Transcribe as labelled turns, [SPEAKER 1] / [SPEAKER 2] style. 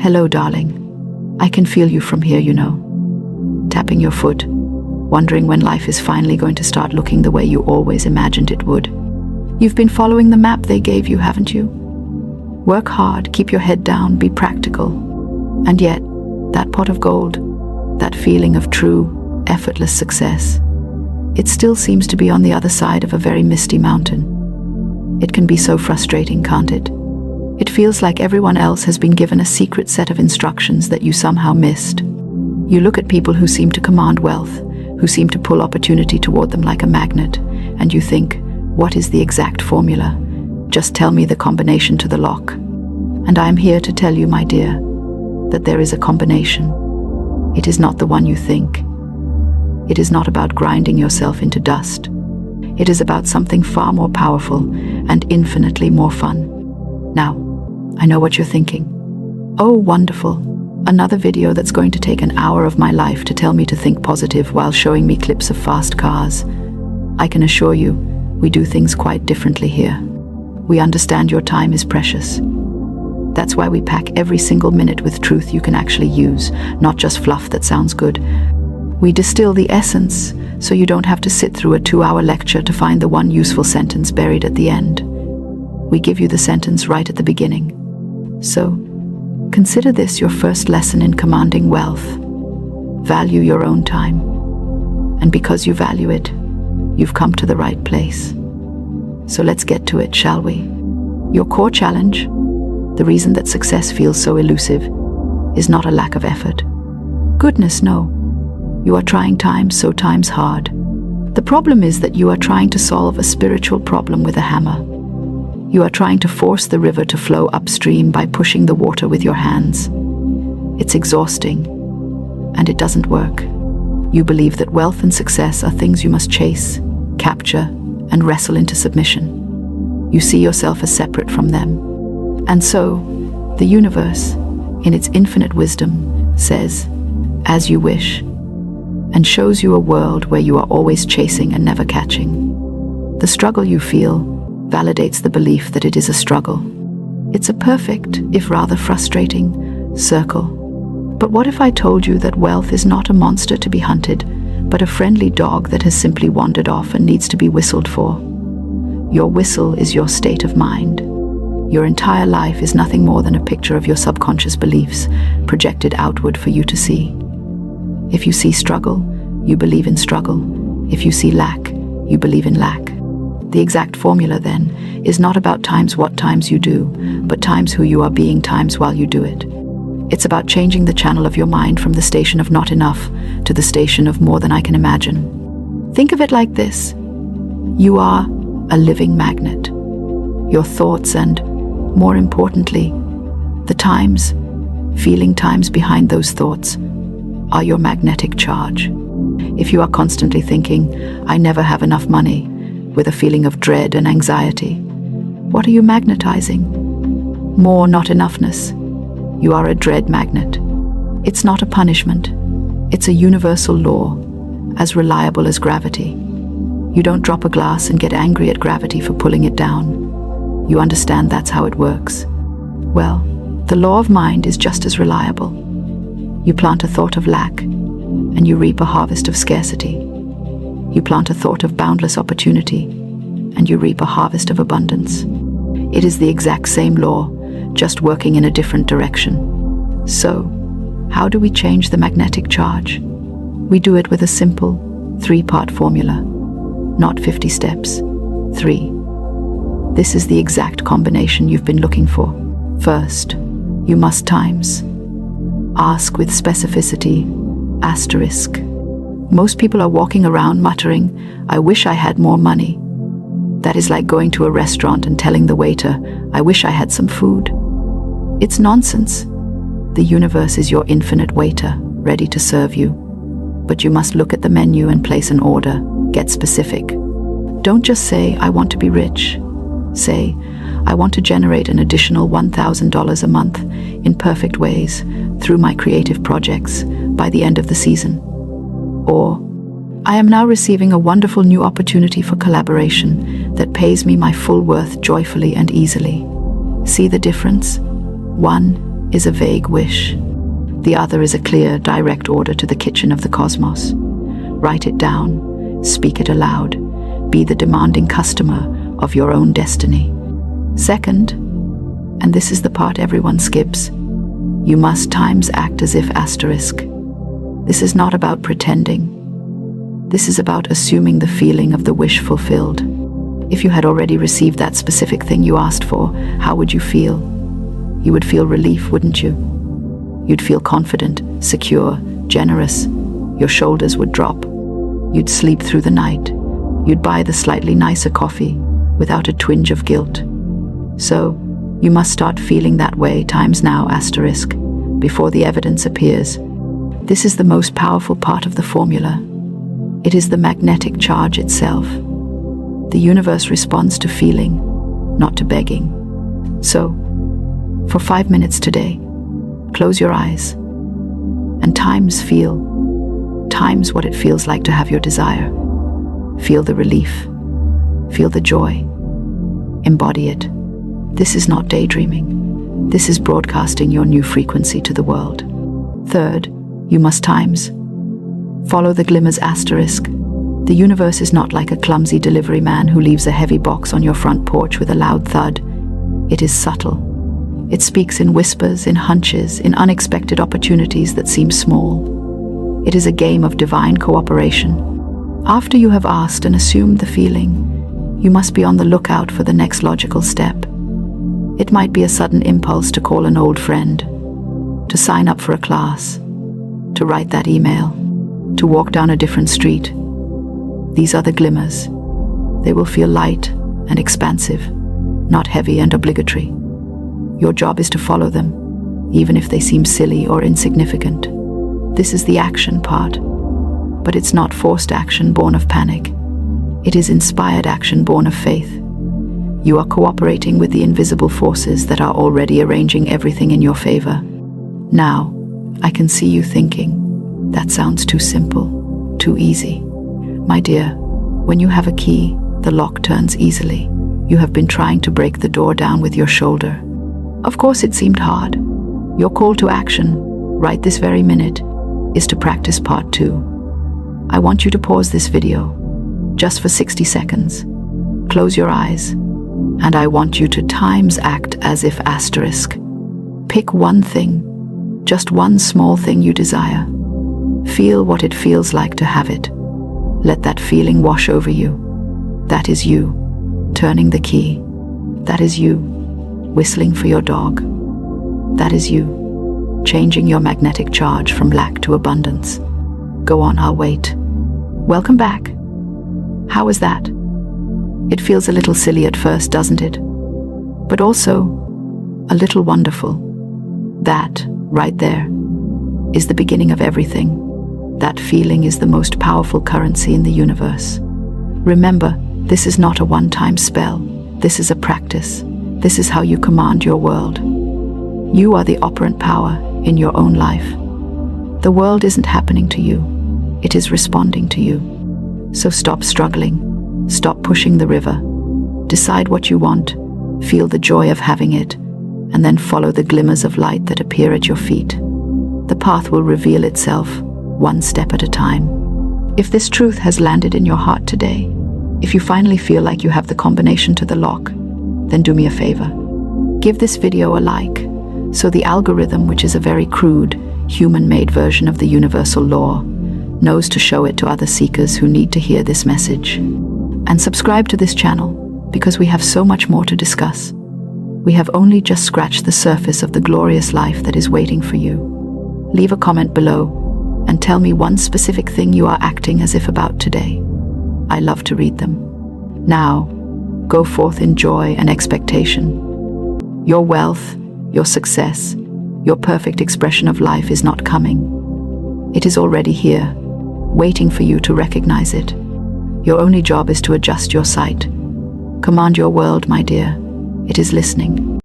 [SPEAKER 1] Hello, darling. I can feel you from here, you know. Tapping your foot, wondering when life is finally going to start looking the way you always imagined it would. You've been following the map they gave you, haven't you? Work hard, keep your head down, be practical. And yet, that pot of gold, that feeling of true, effortless success, it still seems to be on the other side of a very misty mountain. It can be so frustrating, can't it? It feels like everyone else has been given a secret set of instructions that you somehow missed. You look at people who seem to command wealth, who seem to pull opportunity toward them like a magnet, and you think, what is the exact formula? Just tell me the combination to the lock. And I am here to tell you, my dear, that there is a combination. It is not the one you think. It is not about grinding yourself into dust. It is about something far more powerful and infinitely more fun. Now, I know what you're thinking. Oh, wonderful. Another video that's going to take an hour of my life to tell me to think positive while showing me clips of fast cars. I can assure you, we do things quite differently here. We understand your time is precious. That's why we pack every single minute with truth you can actually use, not just fluff that sounds good. We distill the essence, so you don't have to sit through a 2-hour lecture to find the one useful sentence buried at the end. We give you the sentence right at the beginning. So, consider this your first lesson in commanding wealth. Value your own time. And because you value it, you've come to the right place. So let's get to it, shall we? Your core challenge, the reason that success feels so elusive, is not a lack of effort. Goodness, no. You are trying times hard. The problem is that you are trying to solve a spiritual problem with a hammer. You are trying to force the river to flow upstream by pushing the water with your hands. It's exhausting, and it doesn't work. You believe that wealth and success are things you must chase, capture, and wrestle into submission. You see yourself as separate from them. And so, the universe, in its infinite wisdom, says, as you wish, and shows you a world where you are always chasing and never catching. The struggle you feel validates the belief that it is a struggle. It's a perfect, if rather frustrating, circle. But what if I told you that wealth is not a monster to be hunted, but a friendly dog that has simply wandered off and needs to be whistled for? Your whistle is your state of mind. Your entire life is nothing more than a picture of your subconscious beliefs, projected outward for you to see. If you see struggle, you believe in struggle. If you see lack, you believe in lack. The exact formula, then, is not about times what times you do, but times who you are being times while you do it. It's about changing the channel of your mind from the station of not enough to the station of more than I can imagine. Think of it like this. You are a living magnet. Your thoughts and, more importantly, the times, feeling times behind those thoughts, are your magnetic charge. If you are constantly thinking, I never have enough money, with a feeling of dread and anxiety, what are you magnetizing? More not enoughness. You are a dread magnet. It's not a punishment. It's a universal law, as reliable as gravity. You don't drop a glass and get angry at gravity for pulling it down. You understand that's how it works. Well, the law of mind is just as reliable. You plant a thought of lack, and you reap a harvest of scarcity. You plant a thought of boundless opportunity, and you reap a harvest of abundance. It is the exact same law, just working in a different direction. So, how do we change the magnetic charge? We do it with a simple 3-part formula, not 50 steps. 3. This is the exact combination you've been looking for. First, you must times. Ask with specificity, asterisk. Most people are walking around muttering, I wish I had more money. That is like going to a restaurant and telling the waiter, I wish I had some food. It's nonsense. The universe is your infinite waiter, ready to serve you. But you must look at the menu and place an order. Get specific. Don't just say, I want to be rich. Say, I want to generate an additional $1,000 a month in perfect ways through my creative projects by the end of the season. Or, I am now receiving a wonderful new opportunity for collaboration that pays me my full worth joyfully and easily. See the difference? One is a vague wish. The other is a clear, direct order to the kitchen of the cosmos. Write it down, speak it aloud, be the demanding customer of your own destiny. Second, and this is the part everyone skips, you must times act as if asterisk. This is not about pretending. This is about assuming the feeling of the wish fulfilled. If you had already received that specific thing you asked for, how would you feel? You would feel relief, wouldn't you? You'd feel confident, secure, generous. Your shoulders would drop. You'd sleep through the night. You'd buy the slightly nicer coffee without a twinge of guilt. So, you must start feeling that way times now, asterisk, before the evidence appears. This is the most powerful part of the formula. It is the magnetic charge itself. The universe responds to feeling, not to begging. So, for 5 minutes today, close your eyes and times what it feels like to have your desire. Feel the relief. Feel the joy. Embody it. This is not daydreaming. This is broadcasting your new frequency to the world. Third, you must times. Follow the glimmers, asterisk. The universe is not like a clumsy delivery man who leaves a heavy box on your front porch with a loud thud. It is subtle. It speaks in whispers, in hunches, in unexpected opportunities that seem small. It is a game of divine cooperation. After you have asked and assumed the feeling, you must be on the lookout for the next logical step. It might be a sudden impulse to call an old friend, to sign up for a class, to write that email, to walk down a different street. These are the glimmers. They will feel light and expansive, not heavy and obligatory. Your job is to follow them, even if they seem silly or insignificant. This is the action part, but it's not forced action born of panic. It is inspired action born of faith. You are cooperating with the invisible forces that are already arranging everything in your favor. Now, I can see you thinking, that sounds too simple, too easy. My dear, when you have a key, the lock turns easily. You have been trying to break the door down with your shoulder. Of course it seemed hard. Your call to action, right this very minute, is to practice part 2. I want you to pause this video, just for 60 seconds. Close your eyes, and I want you to times act as if asterisk. Pick one thing, just one small thing you desire. Feel what it feels like to have it. Let that feeling wash over you. That is you, turning the key. That is you, whistling for your dog. That is you, changing your magnetic charge from lack to abundance. Go on, I'll wait. Welcome back. How was that? It feels a little silly at first, doesn't it? But also a little wonderful. That, right there, is the beginning of everything. That feeling is the most powerful currency in the universe. Remember, this is not a one-time spell. This is a practice. This is how you command your world. You are the operant power in your own life. The world isn't happening to you. It is responding to you. So stop struggling. Stop pushing the river. Decide what you want. Feel the joy of having it. And then follow the glimmers of light that appear at your feet. The path will reveal itself, one step at a time. If this truth has landed in your heart today, if you finally feel like you have the combination to the lock, then do me a favor. Give this video a like, so the algorithm, which is a very crude, human-made version of the universal law, knows to show it to other seekers who need to hear this message. And subscribe to this channel, because we have so much more to discuss. We have only just scratched the surface of the glorious life that is waiting for you. Leave a comment below and tell me one specific thing you are acting as if about today. I love to read them. Now, go forth in joy and expectation. Your wealth, your success, your perfect expression of life is not coming. It is already here, waiting for you to recognize it. Your only job is to adjust your sight. Command your world, my dear. It is listening.